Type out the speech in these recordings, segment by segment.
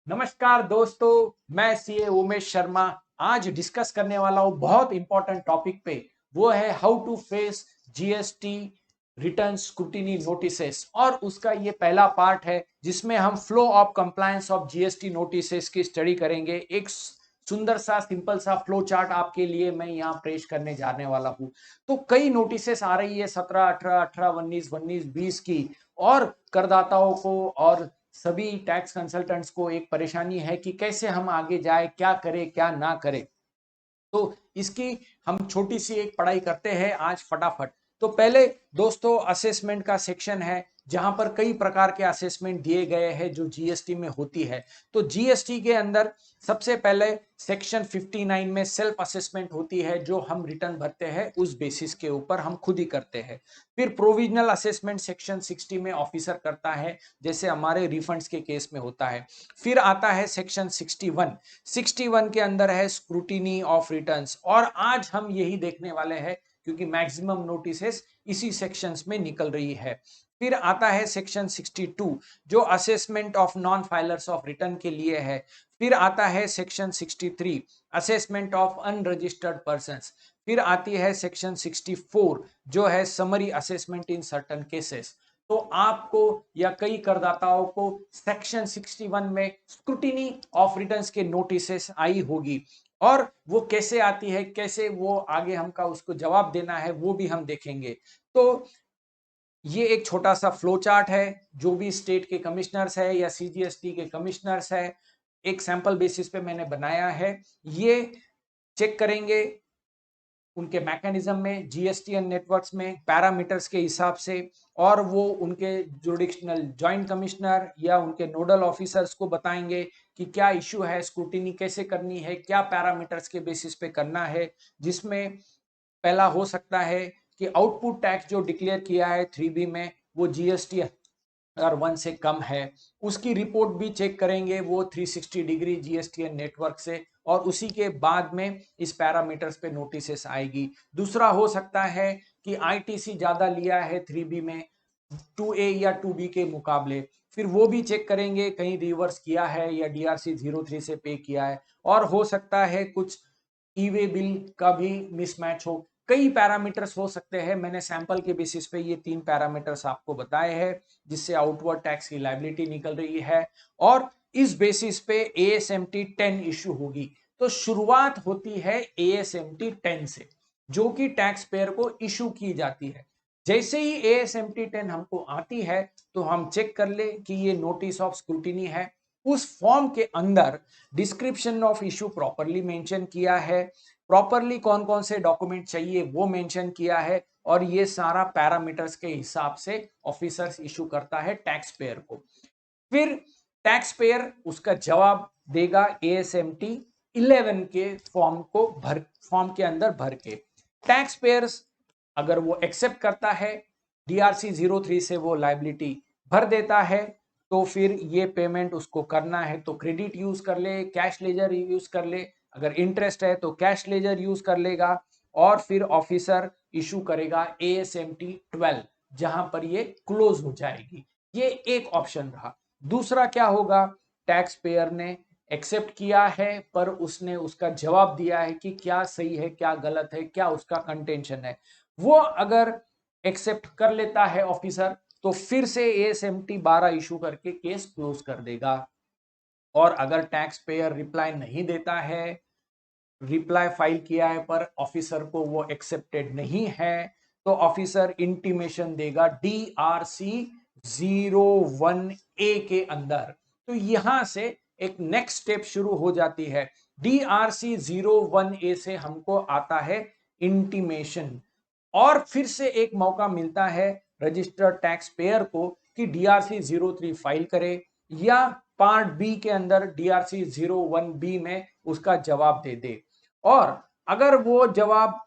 नमस्कार दोस्तों, मैं सीए उमेश शर्मा। आज डिस्कस करने वाला हूं बहुत इंपॉर्टेंट टॉपिक पे। वो है how to face GST return scrutiny notices, और उसका ये पहला पार्ट है जिसमें हम flow of compliance of GST notices की स्टडी करेंगे। एक सुंदर सा सिंपल सा फ्लो चार्ट आपके लिए मैं यहाँ पेश करने जाने वाला हूँ। तो कई नोटिसेस आ रही है 17, 18, 18, 19, 19, 20 की, और करदाताओं को और सभी टैक्स कंसल्टेंट्स को एक परेशानी है कि कैसे हम आगे जाए, क्या करें क्या ना करें। तो इसकी हम छोटी सी एक पढ़ाई करते हैं आज फटाफट। तो पहले दोस्तों असेसमेंट का सेक्शन है जहां पर कई प्रकार के असेसमेंट दिए गए हैं जो जीएसटी में होती है। तो जीएसटी के अंदर सबसे पहले सेक्शन 59 में सेल्फ असेसमेंट होती है, जो हम रिटर्न भरते हैं उस बेसिस के ऊपर हम खुद ही करते हैं। फिर प्रोविजनल असेसमेंट सेक्शन 60 में ऑफिसर करता है, जैसे हमारे रिफंड्स के केस में होता है। फिर आता है सेक्शन 61 के अंदर है स्क्रूटिनी ऑफ रिटर्न्स, और आज हम यही देखने वाले हैं क्योंकि मैक्सिमम नोटिसेस इसी सेक्शंस में निकल रही है। फिर आता है सेक्शन 62 जो assessment of non filers of return के लिए है। फिर आता है section 63 assessment of unregistered persons. फिर आती है सेक्शन 64 जो है summary assessment in certain cases. तो आपको या कई करदाताओं को सेक्शन 61 में स्क्रूटिनी ऑफ रिटर्न्स के नोटिसेस आई होगी, और वो कैसे आती है, कैसे वो आगे हमका उसको जवाब देना है, वो भी हम देखेंगे। तो ये एक छोटा सा फ्लो चार्ट है। जो भी स्टेट के कमिश्नर्स है या सीजीएसटी के कमिश्नर्स है, एक सैंपल बेसिस पे मैंने बनाया है। ये चेक करेंगे उनके मैकेनिज्म में, जीएसटीएन नेटवर्क्स में पैरामीटर्स के हिसाब से, और वो उनके जुडिशनल जॉइंट कमिश्नर या उनके नोडल ऑफिसर्स को बताएंगे कि क्या इश्यू है, स्क्रूटिनी कैसे करनी है, क्या पैरामीटर्स के बेसिस पे करना है। जिसमें पहला हो सकता है कि आउटपुट टैक्स जो डिक्लेयर किया है 3B में, वो जीएसटी अगर 1 से कम है, उसकी रिपोर्ट भी चेक करेंगे वो 360 डिग्री जीएसटीएन नेटवर्क से, और उसी के बाद में इस पैरामीटर्स पे नोटिसेस आएगी। दूसरा हो सकता है कि आईटीसी ज्यादा लिया है 3B में 2A या 2B के मुकाबले, फिर वो भी चेक करेंगे कहीं रिवर्स किया है या डीआरसी 03 से पे किया है। और हो सकता है कुछ ई वे बिल का भी मिसमैच हो। कई पैरामीटर्स हो सकते हैं। मैंने सैंपल के बेसिस पे ये 3 पैरामीटर्स आपको बताए हैं जिससे आउटवर्ड टैक्स की लायबिलिटी निकल रही है, और इस बेसिस पे एएसएमटी 10 इशू होगी। तो शुरुआत होती है एएसएमटी 10 से, जो कि टैक्स पेयर को इशू की जाती है। जैसे ही एएसएमटी 10 हमको आती है तो हम चेक कर ले कि ये नोटिस ऑफ स्क्रूटिनी है। उस फॉर्म के अंदर description of issue properly mention किया है, प्रॉपरली कौन कौन से डॉक्यूमेंट चाहिए वो मेंशन किया है, और ये सारा पैरामीटर्स के हिसाब से ऑफिसर्स इशू करता है टैक्स पेयर को। फिर टैक्स पेयर उसका जवाब देगा एएसएमटी 11 के फॉर्म के अंदर भर के। टैक्स पेयर्स अगर वो एक्सेप्ट करता है, डीआरसी 03 से वो लाइबिलिटी भर देता है, तो फिर ये पेमेंट उसको करना है तो क्रेडिट यूज कर ले, कैश लेजर यूज कर ले, अगर इंटरेस्ट है तो कैश लेजर यूज कर लेगा, और फिर ऑफिसर इशू करेगा एएसएमटी 12 जहां पर ये क्लोज हो जाएगी। ये एक ऑप्शन रहा। दूसरा क्या होगा, टैक्स पेयर ने एक्सेप्ट किया है पर उसने उसका जवाब दिया है कि क्या सही है क्या गलत है, क्या उसका कंटेंशन है। वो अगर एक्सेप्ट कर लेता है ऑफिसर, तो फिर से एएसएमटी 12 इशू करके केस क्लोज कर देगा। और अगर टैक्स पेयर रिप्लाई नहीं देता है, रिप्लाई फाइल किया है पर ऑफिसर को वो एक्सेप्टेड नहीं है, तो ऑफिसर इंटीमेशन देगा डीआरसी 01A के अंदर। तो यहां से एक नेक्स्ट स्टेप शुरू हो जाती है। डीआरसी 01A से हमको आता है इंटीमेशन, और फिर से एक मौका मिलता है रजिस्टर्ड टैक्स पेयर को कि डीआरसी 03 फाइल करे, या पार्ट बी के अंदर डीआरसी 01B में उसका जवाब दे दे। और अगर वो जवाब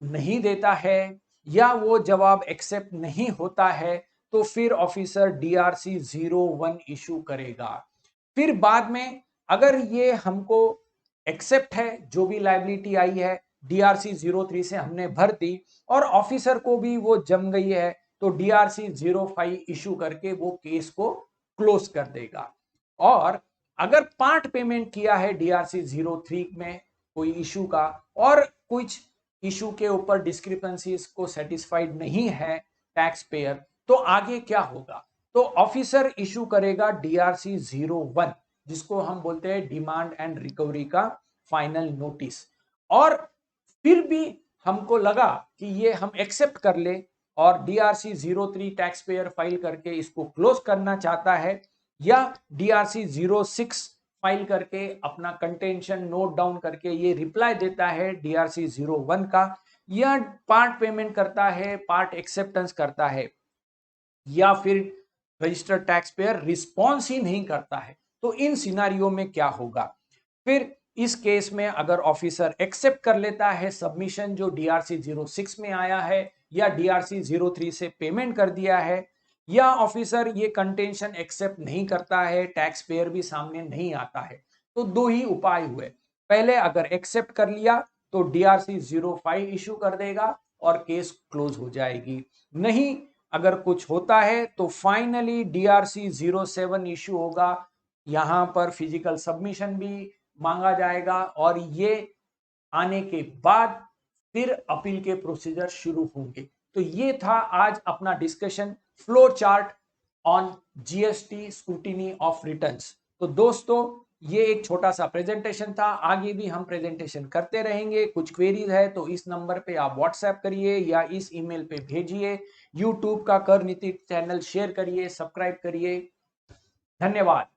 नहीं देता है या वो जवाब एक्सेप्ट नहीं होता है, तो फिर ऑफिसर डीआरसी 01 इशू करेगा। फिर बाद में अगर ये हमको एक्सेप्ट है, जो भी लाइबिलिटी आई है डीआरसी 03 से हमने भर दी, और ऑफिसर को भी वो जम गई है, तो डीआरसी 05 इशू करके वो केस को क्लोज कर देगा। और अगर पार्ट पेमेंट किया है DRC 03 में कोई इशू का और कुछ इशू के ऊपर डिस्क्रिपेंसीज को सेटिस्फाइड नहीं है टैक्स पेयर, तो आगे क्या होगा? तो ऑफिसर इशू करेगा DRC 01, जिसको हम बोलते हैं डिमांड एंड रिकवरी का फाइनल नोटिस। और फिर भी हमको लगा कि ये हम एक्सेप्ट कर ले और DRC 03 टैक्स पेयर फाइल करके इसको क्लोज करना चाहता है, या DRC 06 फाइल करके अपना कंटेंशन नोट डाउन करके ये रिप्लाई देता है DRC 01 का, या पार्ट पेमेंट करता है, पार्ट एक्सेप्टेंस करता है, या फिर रजिस्टर्ड टैक्स पेयर रिस्पॉन्स ही नहीं करता है, तो इन सिनारियो में क्या होगा? फिर इस केस में अगर ऑफिसर एक्सेप्ट कर लेता है सबमिशन जो DRC 06 में आया है, या DRC 03 से पेमेंट कर दिया है, या ऑफिसर ये कंटेंशन एक्सेप्ट नहीं करता है, टैक्स पेयर भी सामने नहीं आता है, तो दो ही उपाय हुए। पहले अगर एक्सेप्ट कर लिया तो DRC 05 इशू कर देगा और केस क्लोज हो जाएगी। नहीं अगर कुछ होता है तो फाइनली DRC 07 इशू होगा, यहां पर फिजिकल सबमिशन भी मांगा जाएगा और ये आने के बाद फिर अपील के प्रोसीजर शुरू होंगे। तो ये था आज अपना discussion, flow chart on GST scrutiny of returns. तो दोस्तों ये एक छोटा सा प्रेजेंटेशन था, आगे भी हम प्रेजेंटेशन करते रहेंगे। कुछ क्वेरीज है तो इस नंबर पे आप व्हाट्सएप करिए या इस ईमेल पे भेजिए। यूट्यूब का कर नीति चैनल शेयर करिए, सब्सक्राइब करिए। धन्यवाद।